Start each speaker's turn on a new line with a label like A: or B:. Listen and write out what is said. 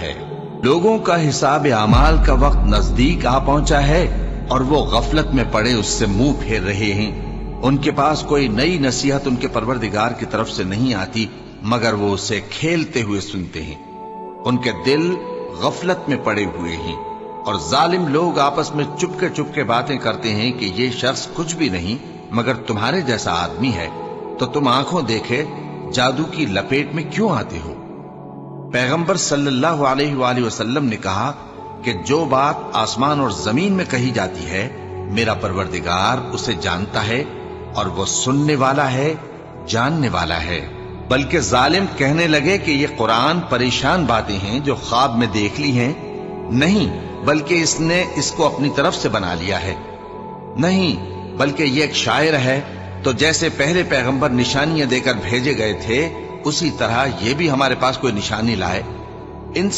A: ہے۔ لوگوں کا حساب اعمال کا وقت نزدیک آ پہنچا ہے اور وہ غفلت میں پڑے اس سے منہ پھیر رہے ہیں۔ ان کے پاس کوئی نئی نصیحت ان کے پروردگار کی طرف سے نہیں آتی مگر وہ اسے کھیلتے ہوئے سنتے ہیں۔ ان کے دل غفلت میں پڑے ہوئے ہیں اور ظالم لوگ آپس میں چپ کے باتیں کرتے ہیں کہ یہ شخص کچھ بھی نہیں مگر تمہارے جیسا آدمی ہے، تو تم آنکھوں دیکھے جادو کی لپیٹ میں کیوں آتے ہو؟ پیغمبر صلی اللہ علیہ وآلہ وسلم نے کہا کہ جو بات آسمان اور زمین میں کہی جاتی ہے میرا پروردگار اسے جانتا ہے اور وہ سننے والا ہے، جاننے والا ہے۔ بلکہ ظالم کہنے لگے کہ یہ قرآن پریشان باتیں ہیں جو خواب میں دیکھ لی ہیں۔ نہیں، بلکہ اس نے اس کو اپنی طرف سے بنا لیا ہے۔ نہیں، بلکہ یہ ایک شاعر ہے۔ تو جیسے پہلے پیغمبر نشانیاں دے کر بھیجے گئے تھے اسی طرح یہ بھی ہمارے پاس کوئی نشانی لائے۔ ان سے